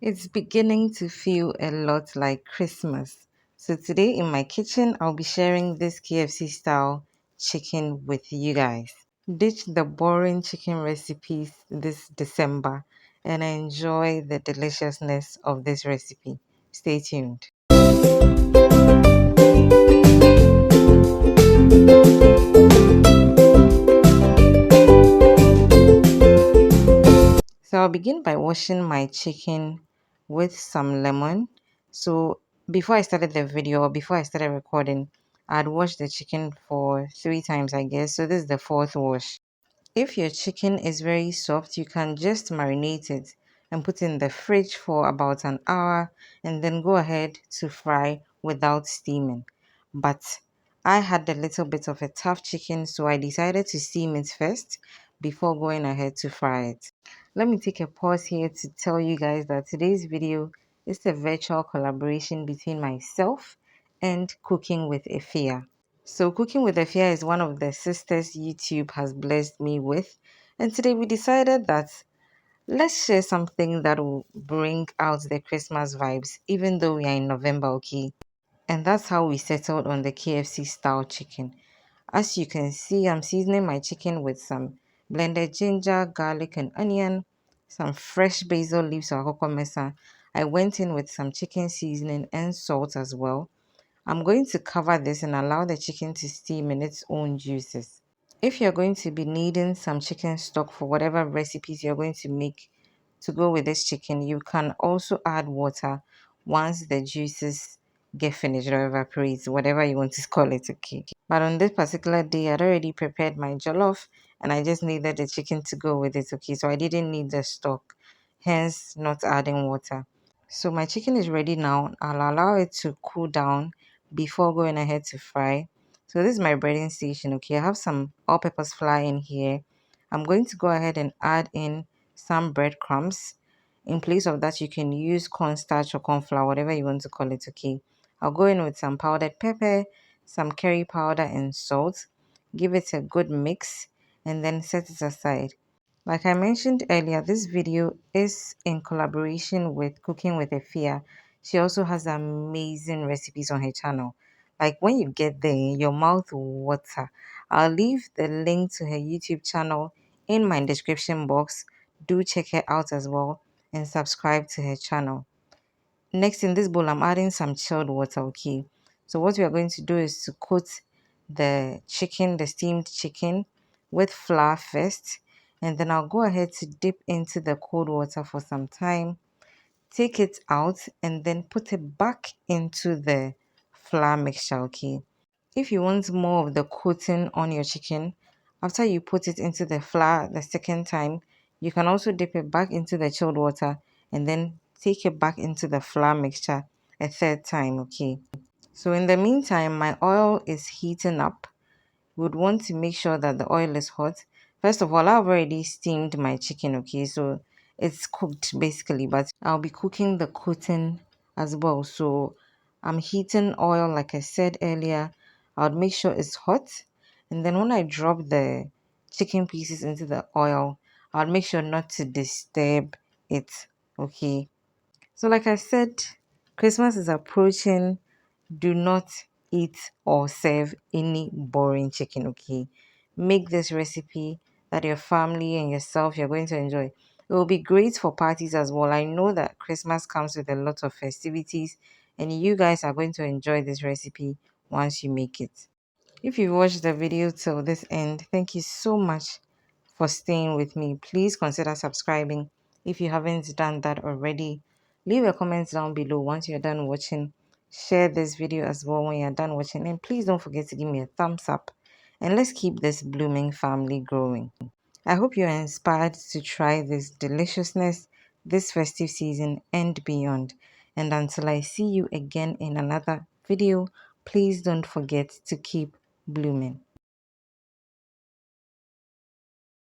It's beginning to feel a lot like Christmas. So today in my kitchen, I'll be sharing this KFC style chicken with you guys. Ditch the boring chicken recipes this December and enjoy the deliciousness of this recipe. Stay tuned. So I'll begin by washing my chicken with some lemon. So before I started the video, or before I started recording, I'd washed the chicken for 3 times, I guess. So this is the fourth wash. If your chicken is very soft, you can just marinate it and put it in the fridge for about an hour and then go ahead to fry without steaming. But I had a little bit of a tough chicken, so I decided to steam it first before going ahead to fry it. Let me take a pause here to tell you guys that today's video is a virtual collaboration between myself and Cooking with Efia. So, Cooking with Efia is one of the sisters YouTube has blessed me with. And today we decided that let's share something that will bring out the Christmas vibes, even though we are in November, okay? And that's how we settled on the KFC style chicken. As you can see, I'm seasoning my chicken with some blended ginger, garlic, and onion, some fresh basil leaves or kokomesa. I went in with some chicken seasoning and salt as well. I'm going to cover this and allow the chicken to steam in its own juices. If you're going to be needing some chicken stock for whatever recipes you're going to make to go with this chicken, you can also add water once the juices get finished or evaporate, whatever you want to call it, okay? But on this particular day, I'd already prepared my jollof and I just needed the chicken to go with it, okay? So I didn't need the stock, hence not adding water. So my chicken is ready now. I'll allow it to cool down before going ahead to fry. So this is my breading station, okay? I have some all-purpose flour in here. I'm going to go ahead and add in some breadcrumbs. In place of that, you can use cornstarch or corn flour, whatever you want to call it, okay? I'll go in with some powdered pepper, some curry powder and salt. Give it a good mix and then set it aside. Like I mentioned earlier, this video is in collaboration with Cooking with Efia. She also has amazing recipes on her channel. Like when you get there, your mouth will water. I'll leave the link to her YouTube channel in my description box. Do check her out as well and subscribe to her channel. Next, in this bowl, I'm adding some chilled water, okay? So what we are going to do is to coat the chicken, the steamed chicken, with flour first. And then I'll go ahead to dip into the cold water for some time, take it out, and then put it back into the flour mixture, okay? If you want more of the coating on your chicken, after you put it into the flour the second time, you can also dip it back into the chilled water and then take it back into the flour mixture a third time, okay? So in the meantime, my oil is heating up. Would want to make sure that the oil is hot. First of all, I've already steamed my chicken, okay? So it's cooked basically, but I'll be cooking the coating as well. So I'm heating oil, like I said earlier. I would make sure it's hot. And then when I drop the chicken pieces into the oil, I'll make sure not to disturb it, okay? So like I said, Christmas is approaching. Do not eat or serve any boring chicken, okay? Make this recipe that your family and yourself you're going to enjoy. It will be great for parties as well. I know that Christmas comes with a lot of festivities, and you guys are going to enjoy this recipe once you make it. If you watched the video till this end, thank you so much for staying with me. Please consider subscribing if you haven't done that already. Leave a comment down below once you're done watching. Share this video as well when you're done watching. And please don't forget to give me a thumbs up. And let's keep this blooming family growing. I hope you're inspired to try this deliciousness this festive season and beyond. And until I see you again in another video, please don't forget to keep blooming.